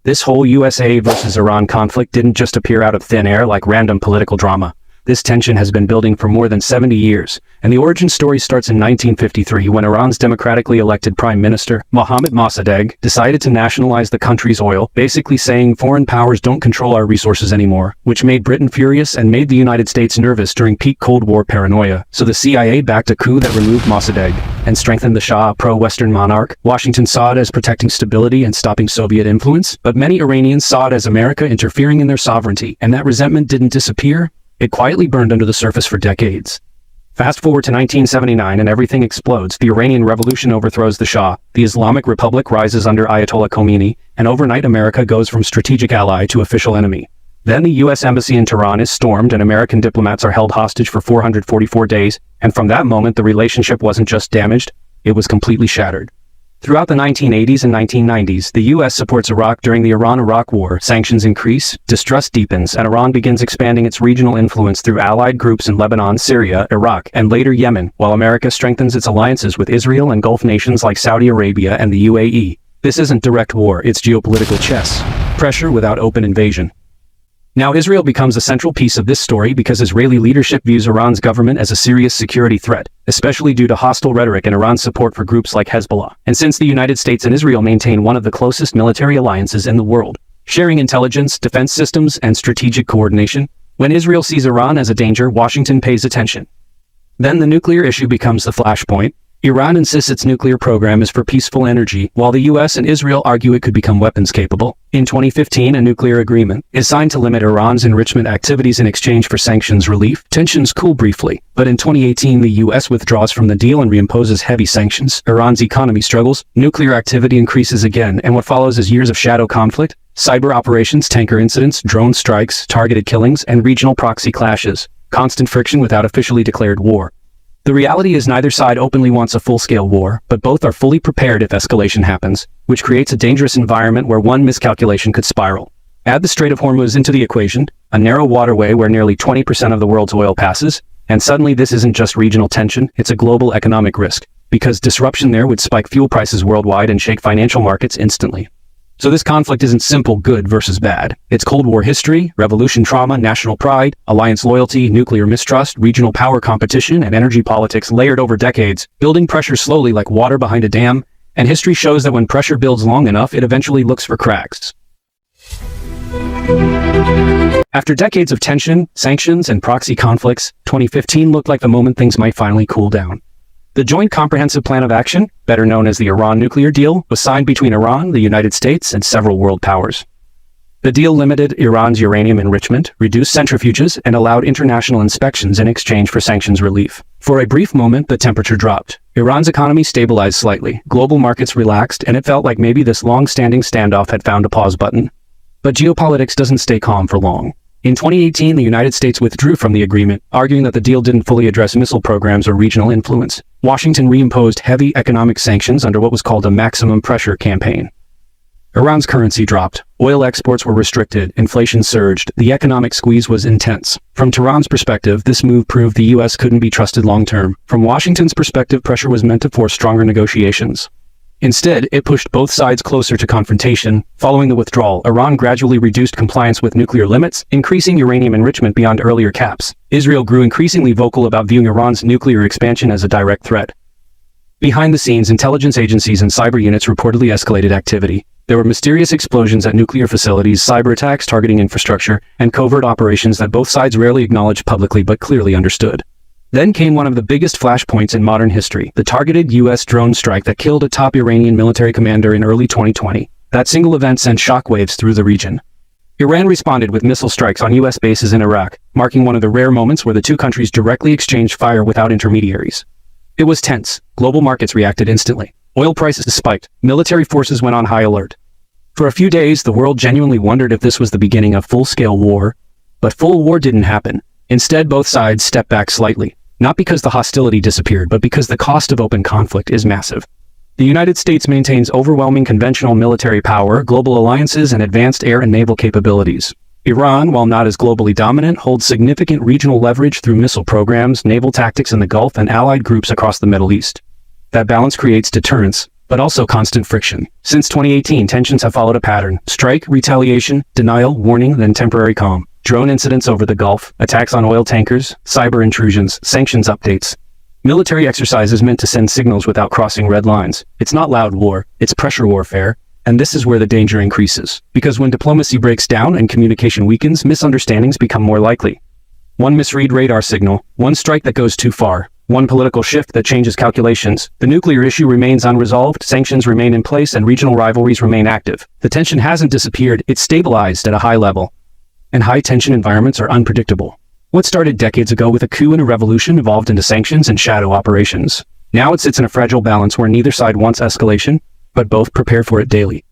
This whole USA versus Iran conflict didn't just appear out of thin air like random political drama. This tension has been building for more than 70 years, and the origin story starts in 1953 when Iran's democratically elected Prime Minister, Mohammad Mossadegh, decided to nationalize the country's oil, basically saying foreign powers don't control our resources anymore, which made Britain furious and made the United States nervous during peak Cold War paranoia. So the CIA backed a coup that removed Mossadegh and strengthened the Shah, a pro-Western monarch. Washington saw it as protecting stability and stopping Soviet influence, but many Iranians saw it as America interfering in their sovereignty, and that resentment didn't disappear. It quietly burned under the surface for decades. Fast forward to 1979 and everything explodes. The Iranian Revolution overthrows the Shah, the Islamic Republic rises under Ayatollah Khomeini, and overnight America goes from strategic ally to official enemy. Then the U.S. Embassy in Tehran is stormed and American diplomats are held hostage for 444 days, and from that moment the relationship wasn't just damaged, it was completely shattered. Throughout the 1980s and 1990s, the U.S. supports Iraq during the Iran-Iraq War. Sanctions increase, distrust deepens, and Iran begins expanding its regional influence through allied groups in Lebanon, Syria, Iraq, and later Yemen, while America strengthens its alliances with Israel and Gulf nations like Saudi Arabia and the UAE. This isn't direct war, it's geopolitical chess. Pressure without open invasion. Now Israel becomes a central piece of this story because Israeli leadership views Iran's government as a serious security threat, especially due to hostile rhetoric and Iran's support for groups like Hezbollah. And since the United States and Israel maintain one of the closest military alliances in the world, sharing intelligence, defense systems, and strategic coordination, when Israel sees Iran as a danger, Washington pays attention. Then the nuclear issue becomes the flashpoint. Iran insists its nuclear program is for peaceful energy, while the US and Israel argue it could become weapons capable. In 2015, a nuclear agreement is signed to limit Iran's enrichment activities in exchange for sanctions relief. Tensions cool briefly, but in 2018 the US withdraws from the deal and reimposes heavy sanctions. Iran's economy struggles, nuclear activity increases again, and what follows is years of shadow conflict, cyber operations, tanker incidents, drone strikes, targeted killings, and regional proxy clashes. Constant friction without officially declared war. The reality is neither side openly wants a full-scale war, but both are fully prepared if escalation happens, which creates a dangerous environment where one miscalculation could spiral. Add the Strait of Hormuz into the equation, a narrow waterway where nearly 20% of the world's oil passes, and suddenly this isn't just regional tension, it's a global economic risk, because disruption there would spike fuel prices worldwide and shake financial markets instantly. So this conflict isn't simple good versus bad. It's Cold War history, revolution trauma, national pride, alliance loyalty, nuclear mistrust, regional power competition, and energy politics layered over decades, building pressure slowly like water behind a dam, and history shows that when pressure builds long enough, it eventually looks for cracks. After decades of tension, sanctions, and proxy conflicts, 2015 looked like the moment things might finally cool down. The Joint Comprehensive Plan of Action, better known as the Iran nuclear deal, was signed between Iran, the United States, and several world powers. The deal limited Iran's uranium enrichment, reduced centrifuges, and allowed international inspections in exchange for sanctions relief. For a brief moment, the temperature dropped. Iran's economy stabilized slightly, global markets relaxed, and it felt like maybe this long-standing standoff had found a pause button. But geopolitics doesn't stay calm for long. In 2018, the United States withdrew from the agreement, arguing that the deal didn't fully address missile programs or regional influence. Washington reimposed heavy economic sanctions under what was called a maximum pressure campaign. Iran's currency dropped, oil exports were restricted, inflation surged, the economic squeeze was intense. From Tehran's perspective, this move proved the US couldn't be trusted long-term. From Washington's perspective, pressure was meant to force stronger negotiations. Instead, it pushed both sides closer to confrontation. Following the withdrawal, Iran gradually reduced compliance with nuclear limits, increasing uranium enrichment beyond earlier caps. Israel grew increasingly vocal about viewing Iran's nuclear expansion as a direct threat. Behind the scenes, intelligence agencies and cyber units reportedly escalated activity. There were mysterious explosions at nuclear facilities, cyber attacks targeting infrastructure, and covert operations that both sides rarely acknowledged publicly but clearly understood. Then came one of the biggest flashpoints in modern history, the targeted U.S. drone strike that killed a top Iranian military commander in early 2020. That single event sent shockwaves through the region. Iran responded with missile strikes on U.S. bases in Iraq, marking one of the rare moments where the two countries directly exchanged fire without intermediaries. It was tense. Global markets reacted instantly. Oil prices spiked. Military forces went on high alert. For a few days, the world genuinely wondered if this was the beginning of full-scale war. But full war didn't happen. Instead, both sides stepped back slightly. Not because the hostility disappeared, but because the cost of open conflict is massive. The United States maintains overwhelming conventional military power, global alliances, and advanced air and naval capabilities. Iran, while not as globally dominant, holds significant regional leverage through missile programs, naval tactics in the Gulf, and allied groups across the Middle East. That balance creates deterrence, but also constant friction. Since 2018, tensions have followed a pattern: strike, retaliation, denial, warning, then temporary calm. Drone incidents over the Gulf, attacks on oil tankers, cyber intrusions, sanctions updates. Military exercises meant to send signals without crossing red lines. It's not loud war, it's pressure warfare. And this is where the danger increases. Because when diplomacy breaks down and communication weakens, misunderstandings become more likely. One misread radar signal, one strike that goes too far, one political shift that changes calculations. The nuclear issue remains unresolved, sanctions remain in place, and regional rivalries remain active. The tension hasn't disappeared, it's stabilized at a high level. And high-tension environments are unpredictable. What started decades ago with a coup and a revolution evolved into sanctions and shadow operations. Now it sits in a fragile balance where neither side wants escalation, but both prepare for it daily.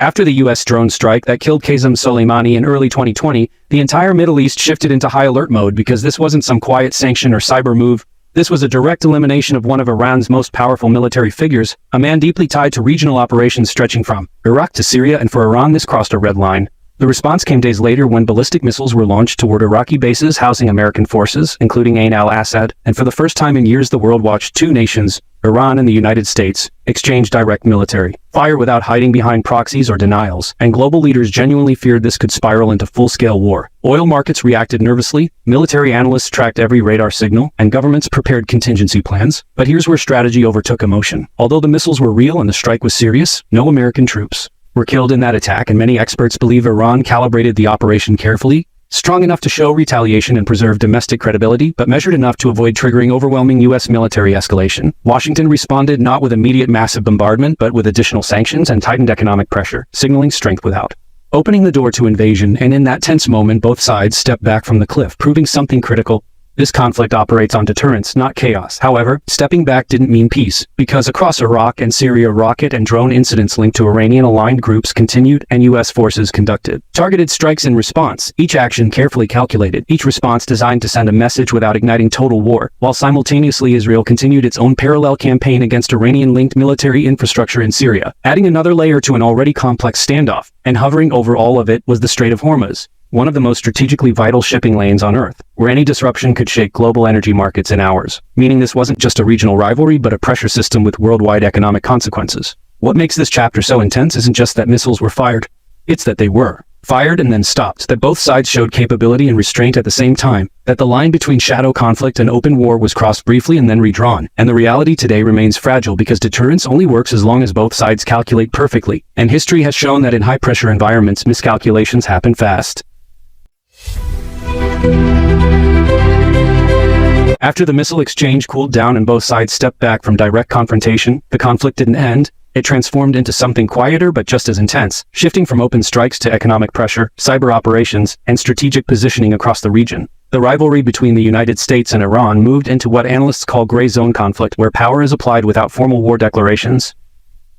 After the US drone strike that killed Qasem Soleimani in early 2020, the entire Middle East shifted into high alert mode because this wasn't some quiet sanction or cyber move. This was a direct elimination of one of Iran's most powerful military figures, a man deeply tied to regional operations stretching from Iraq to Syria, and for Iran this crossed a red line. The response came days later when ballistic missiles were launched toward Iraqi bases housing American forces, including Ain al-Assad, and for the first time in years the world watched two nations, Iran and the United States, exchange direct military fire without hiding behind proxies or denials, and global leaders genuinely feared this could spiral into full-scale war. Oil markets reacted nervously, military analysts tracked every radar signal, and governments prepared contingency plans. But here's where strategy overtook emotion. Although the missiles were real and the strike was serious, no American troops were killed in that attack, and many experts believe Iran calibrated the operation carefully, strong enough to show retaliation and preserve domestic credibility, but measured enough to avoid triggering overwhelming U.S. military escalation. Washington responded not with immediate massive bombardment, but with additional sanctions and tightened economic pressure, signaling strength without opening the door to invasion. And in that tense moment, both sides stepped back from the cliff, proving something critical. This conflict operates on deterrence, not chaos. However, stepping back didn't mean peace, because across Iraq and Syria, rocket and drone incidents linked to Iranian-aligned groups continued, and U.S. forces conducted targeted strikes in response, each action carefully calculated, each response designed to send a message without igniting total war, while simultaneously Israel continued its own parallel campaign against Iranian-linked military infrastructure in Syria, adding another layer to an already complex standoff. And hovering over all of it was the Strait of Hormuz, one of the most strategically vital shipping lanes on Earth, where any disruption could shake global energy markets in hours. Meaning this wasn't just a regional rivalry, but a pressure system with worldwide economic consequences. What makes this chapter so intense isn't just that missiles were fired, it's that they were fired and then stopped, that both sides showed capability and restraint at the same time, that the line between shadow conflict and open war was crossed briefly and then redrawn. And the reality today remains fragile because deterrence only works as long as both sides calculate perfectly. And history has shown that in high-pressure environments, miscalculations happen fast. After the missile exchange cooled down and both sides stepped back from direct confrontation, the conflict didn't end. It transformed into something quieter but just as intense, shifting from open strikes to economic pressure, cyber operations, and strategic positioning across the region. The rivalry between the United States and Iran moved into what analysts call gray zone conflict, where power is applied without formal war declarations.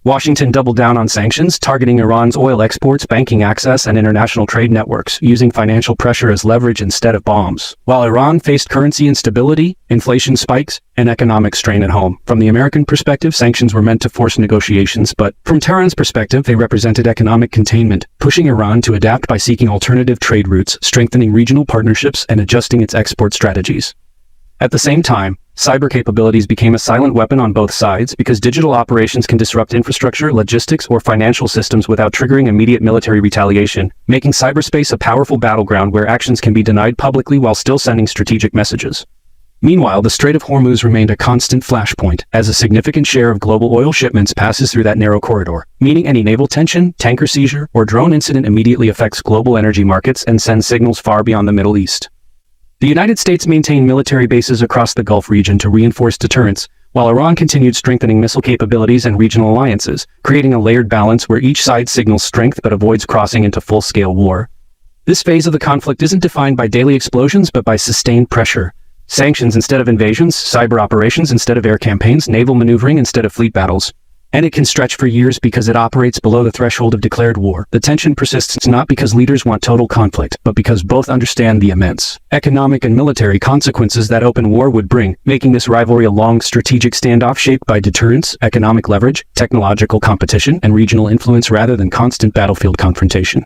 Washington doubled down on sanctions, targeting Iran's oil exports, banking access, and international trade networks, using financial pressure as leverage instead of bombs. While Iran faced currency instability, inflation spikes, and economic strain at home. From the American perspective, sanctions were meant to force negotiations, but from Tehran's perspective, they represented economic containment, pushing Iran to adapt by seeking alternative trade routes, strengthening regional partnerships, and adjusting its export strategies. At the same time, cyber capabilities became a silent weapon on both sides because digital operations can disrupt infrastructure, logistics, or financial systems without triggering immediate military retaliation, making cyberspace a powerful battleground where actions can be denied publicly while still sending strategic messages. Meanwhile, the Strait of Hormuz remained a constant flashpoint, as a significant share of global oil shipments passes through that narrow corridor, meaning any naval tension, tanker seizure, or drone incident immediately affects global energy markets and sends signals far beyond the Middle East. The United States maintained military bases across the Gulf region to reinforce deterrence, while Iran continued strengthening missile capabilities and regional alliances, creating a layered balance where each side signals strength but avoids crossing into full-scale war. This phase of the conflict isn't defined by daily explosions but by sustained pressure. Sanctions instead of invasions, cyber operations instead of air campaigns, naval maneuvering instead of fleet battles. And it can stretch for years because it operates below the threshold of declared war. The tension persists not because leaders want total conflict, but because both understand the immense economic and military consequences that open war would bring, making this rivalry a long strategic standoff shaped by deterrence, economic leverage, technological competition, and regional influence rather than constant battlefield confrontation.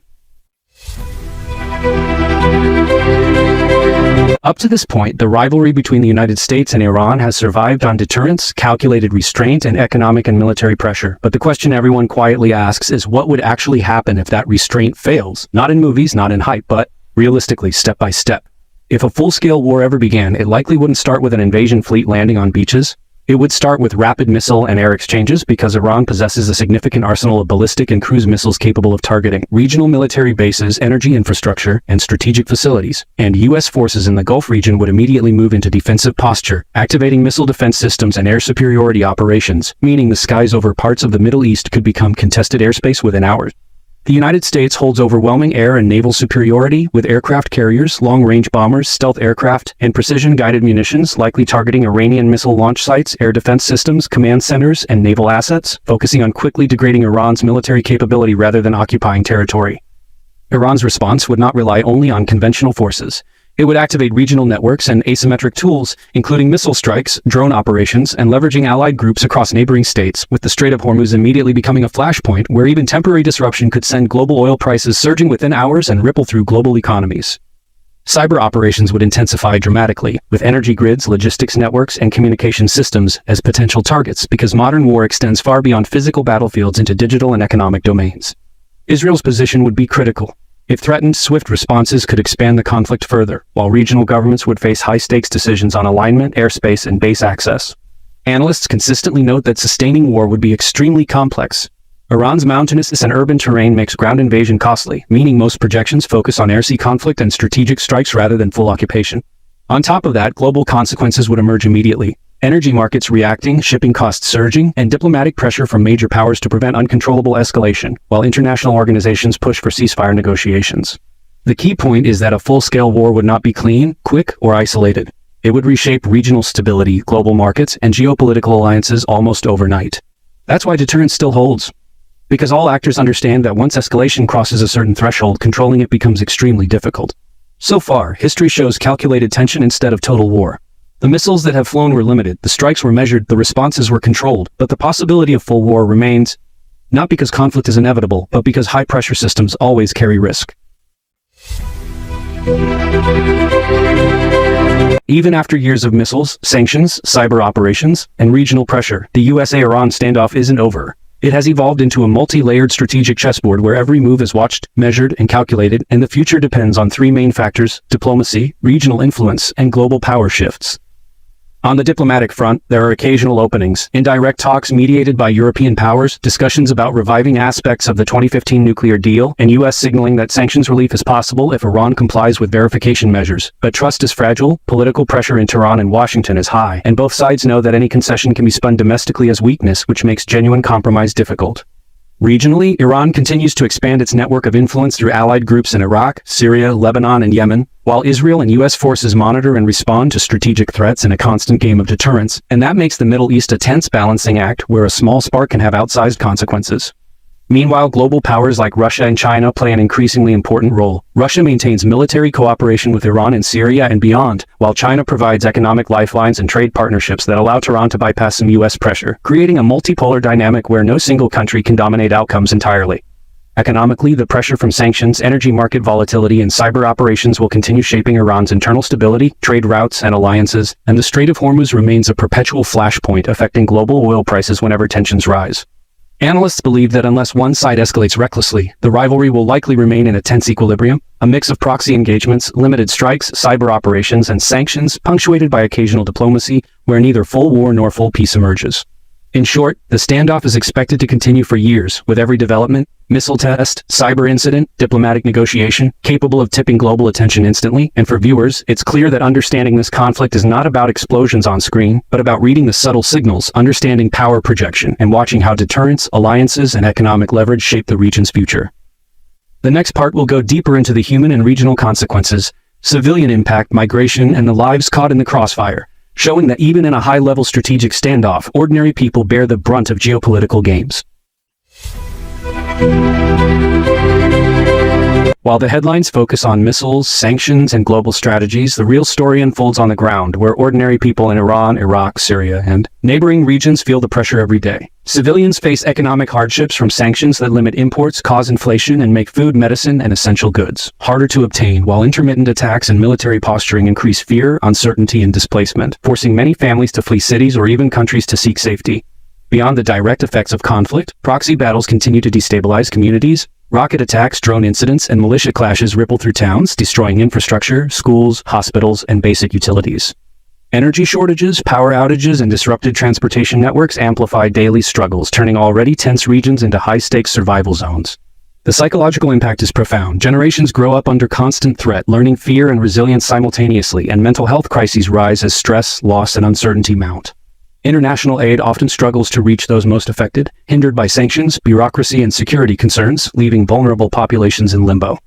Up to this point, the rivalry between the United States and Iran has survived on deterrence, calculated restraint, and economic and military pressure. But the question everyone quietly asks is what would actually happen if that restraint fails? Not in movies, not in hype, but realistically, step by step. If a full-scale war ever began, it likely wouldn't start with an invasion fleet landing on beaches. It would start with rapid missile and air exchanges because Iran possesses a significant arsenal of ballistic and cruise missiles capable of targeting regional military bases, energy infrastructure, and strategic facilities. And U.S. forces in the Gulf region would immediately move into defensive posture, activating missile defense systems and air superiority operations, meaning the skies over parts of the Middle East could become contested airspace within hours. The United States holds overwhelming air and naval superiority with aircraft carriers, long-range bombers, stealth aircraft, and precision-guided munitions likely targeting Iranian missile launch sites, air defense systems, command centers, and naval assets, focusing on quickly degrading Iran's military capability rather than occupying territory. Iran's response would not rely only on conventional forces. It would activate regional networks and asymmetric tools, including missile strikes, drone operations, and leveraging allied groups across neighboring states, with the Strait of Hormuz immediately becoming a flashpoint where even temporary disruption could send global oil prices surging within hours and ripple through global economies. Cyber operations would intensify dramatically, with energy grids, logistics networks, and communication systems as potential targets because modern war extends far beyond physical battlefields into digital and economic domains. Israel's position would be critical. If threatened, swift responses could expand the conflict further, while regional governments would face high-stakes decisions on alignment, airspace, and base access. Analysts consistently note that sustaining war would be extremely complex. Iran's mountainous and urban terrain makes ground invasion costly, meaning most projections focus on air-sea conflict and strategic strikes rather than full occupation. On top of that, global consequences would emerge immediately. Energy markets reacting, shipping costs surging, and diplomatic pressure from major powers to prevent uncontrollable escalation, while international organizations push for ceasefire negotiations. The key point is that a full-scale war would not be clean, quick, or isolated. It would reshape regional stability, global markets, and geopolitical alliances almost overnight. That's why deterrence still holds. Because all actors understand that once escalation crosses a certain threshold, controlling it becomes extremely difficult. So far, history shows calculated tension instead of total war. The missiles that have flown were limited, the strikes were measured, the responses were controlled, but the possibility of full war remains, not because conflict is inevitable, but because high-pressure systems always carry risk. Even after years of missiles, sanctions, cyber operations, and regional pressure, the USA-Iran standoff isn't over. It has evolved into a multi-layered strategic chessboard where every move is watched, measured, and calculated, and the future depends on three main factors: diplomacy, regional influence, and global power shifts. On the diplomatic front, there are occasional openings, indirect talks mediated by European powers, discussions about reviving aspects of the 2015 nuclear deal, and U.S. signaling that sanctions relief is possible if Iran complies with verification measures. But trust is fragile, political pressure in Tehran and Washington is high, and both sides know that any concession can be spun domestically as weakness, which makes genuine compromise difficult. Regionally, Iran continues to expand its network of influence through allied groups in Iraq, Syria, Lebanon, and Yemen, while Israel and U.S. forces monitor and respond to strategic threats in a constant game of deterrence, and that makes the Middle East a tense balancing act where a small spark can have outsized consequences. Meanwhile, global powers like Russia and China play an increasingly important role. Russia maintains military cooperation with Iran in Syria and beyond, while China provides economic lifelines and trade partnerships that allow Tehran to bypass some U.S. pressure, creating a multipolar dynamic where no single country can dominate outcomes entirely. Economically, the pressure from sanctions, energy market volatility, and cyber operations will continue shaping Iran's internal stability, trade routes, and alliances, and the Strait of Hormuz remains a perpetual flashpoint affecting global oil prices whenever tensions rise. Analysts believe that unless one side escalates recklessly, the rivalry will likely remain in a tense equilibrium, a mix of proxy engagements, limited strikes, cyber operations, and sanctions, punctuated by occasional diplomacy, where neither full war nor full peace emerges. In short, the standoff is expected to continue for years, with every development, missile test, cyber incident, diplomatic negotiation, capable of tipping global attention instantly. And for viewers, it's clear that understanding this conflict is not about explosions on screen, but about reading the subtle signals, understanding power projection, and watching how deterrence, alliances, and economic leverage shape the region's future. The next part will go deeper into the human and regional consequences, civilian impact, migration, and the lives caught in the crossfire, showing that even in a high-level strategic standoff, ordinary people bear the brunt of geopolitical games. While the headlines focus on missiles, sanctions, and global strategies, the real story unfolds on the ground, where ordinary people in Iran, Iraq, Syria, and neighboring regions feel the pressure every day. Civilians face economic hardships from sanctions that limit imports, cause inflation, and make food, medicine, and essential goods harder to obtain, while intermittent attacks and military posturing increase fear, uncertainty, and displacement, forcing many families to flee cities or even countries to seek safety. Beyond the direct effects of conflict, proxy battles continue to destabilize communities. Rocket attacks, drone incidents, and militia clashes ripple through towns, destroying infrastructure, schools, hospitals, and basic utilities. Energy shortages, power outages, and disrupted transportation networks amplify daily struggles, turning already tense regions into high-stakes survival zones. The psychological impact is profound. Generations grow up under constant threat, learning fear and resilience simultaneously, and mental health crises rise as stress, loss, and uncertainty mount. International aid often struggles to reach those most affected, hindered by sanctions, bureaucracy, and security concerns, leaving vulnerable populations in limbo.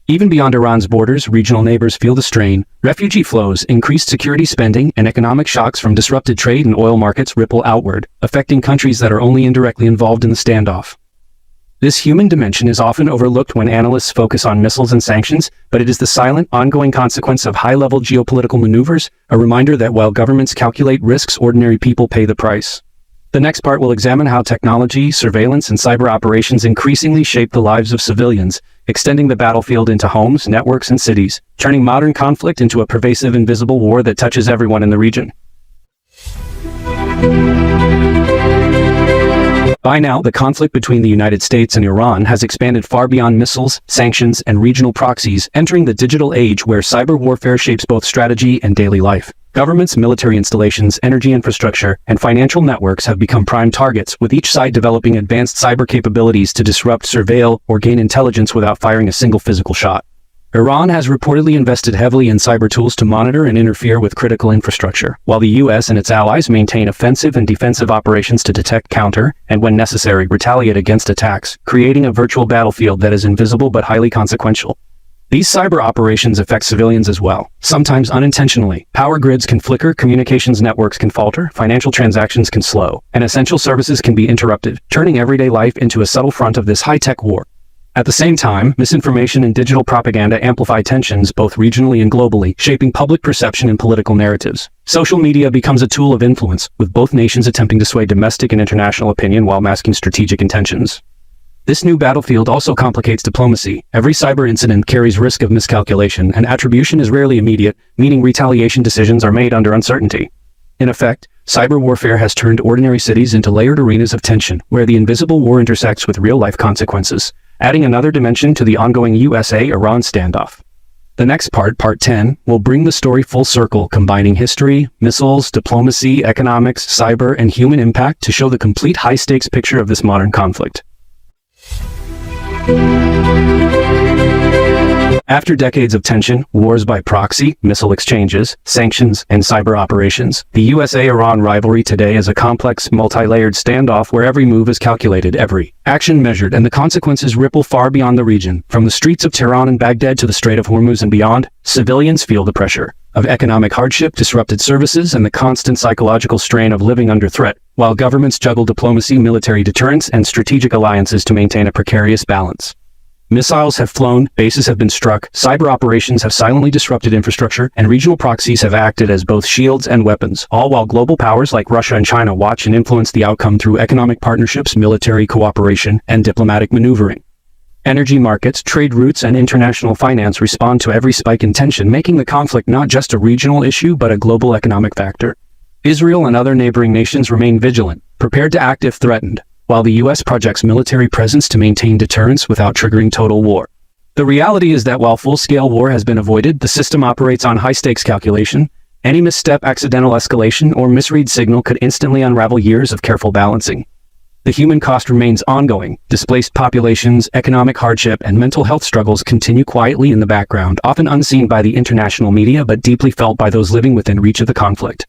Even beyond Iran's borders, regional neighbors feel the strain. Refugee flows, increased security spending, and economic shocks from disrupted trade and oil markets ripple outward, affecting countries that are only indirectly involved in the standoff. This human dimension is often overlooked when analysts focus on missiles and sanctions, but it is the silent, ongoing consequence of high-level geopolitical maneuvers, a reminder that while governments calculate risks, ordinary people pay the price. The next part will examine how technology, surveillance, and cyber operations increasingly shape the lives of civilians, extending the battlefield into homes, networks, and cities, turning modern conflict into a pervasive, invisible war that touches everyone in the region. By now, the conflict between the United States and Iran has expanded far beyond missiles, sanctions, and regional proxies, entering the digital age where cyber warfare shapes both strategy and daily life. Governments, military installations, energy infrastructure, and financial networks have become prime targets, with each side developing advanced cyber capabilities to disrupt, surveil, or gain intelligence without firing a single physical shot. Iran has reportedly invested heavily in cyber tools to monitor and interfere with critical infrastructure, while the US and its allies maintain offensive and defensive operations to detect, counter, and when necessary, retaliate against attacks, creating a virtual battlefield that is invisible but highly consequential. These cyber operations affect civilians as well, sometimes unintentionally. Power grids can flicker, communications networks can falter, financial transactions can slow, and essential services can be interrupted, turning everyday life into a subtle front of this high-tech war. At the same time, misinformation and digital propaganda amplify tensions both regionally and globally, shaping public perception and political narratives. Social media becomes a tool of influence, with both nations attempting to sway domestic and international opinion while masking strategic intentions. This new battlefield also complicates diplomacy. Every cyber incident carries risk of miscalculation, and attribution is rarely immediate, meaning retaliation decisions are made under uncertainty. In effect, cyber warfare has turned ordinary cities into layered arenas of tension, where the invisible war intersects with real-life consequences, adding another dimension to the ongoing USA-Iran standoff. The next part, Part 10, will bring the story full circle, combining history, missiles, diplomacy, economics, cyber, and human impact to show the complete high-stakes picture of this modern conflict. After decades of tension, wars by proxy, missile exchanges, sanctions, and cyber operations, the USA-Iran rivalry today is a complex, multi-layered standoff where every move is calculated, every action measured, and the consequences ripple far beyond the region. From the streets of Tehran and Baghdad to the Strait of Hormuz and beyond, civilians feel the pressure of economic hardship, disrupted services, and the constant psychological strain of living under threat, while governments juggle diplomacy, military deterrence, and strategic alliances to maintain a precarious balance. Missiles have flown, bases have been struck, cyber operations have silently disrupted infrastructure, and regional proxies have acted as both shields and weapons, all while global powers like Russia and China watch and influence the outcome through economic partnerships, military cooperation, and diplomatic maneuvering. Energy markets, trade routes, and international finance respond to every spike in tension, making the conflict not just a regional issue but a global economic factor. Israel and other neighboring nations remain vigilant, prepared to act if threatened, while the US projects military presence to maintain deterrence without triggering total war. The reality is that while full-scale war has been avoided, the system operates on high-stakes calculation. Any misstep, accidental escalation, or misread signal could instantly unravel years of careful balancing. The human cost remains ongoing. Displaced populations, economic hardship, and mental health struggles continue quietly in the background, often unseen by the international media but deeply felt by those living within reach of the conflict.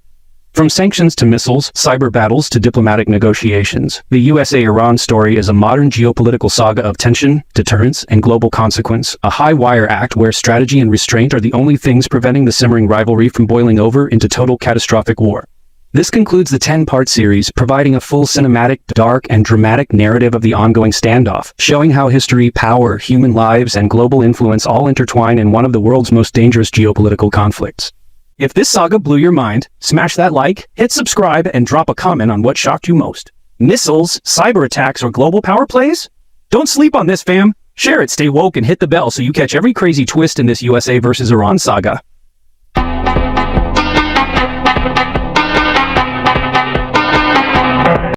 From sanctions to missiles, cyber battles to diplomatic negotiations, the USA-Iran story is a modern geopolitical saga of tension, deterrence, and global consequence, a high-wire act where strategy and restraint are the only things preventing the simmering rivalry from boiling over into total catastrophic war. This concludes the 10-part series, providing a full cinematic, dark, and dramatic narrative of the ongoing standoff, showing how history, power, human lives, and global influence all intertwine in one of the world's most dangerous geopolitical conflicts. If this saga blew your mind, smash that like, hit subscribe, and drop a comment on what shocked you most. Missiles, cyber attacks, or global power plays? Don't sleep on this, fam! Share it, stay woke, and hit the bell so you catch every crazy twist in this USA versus Iran saga.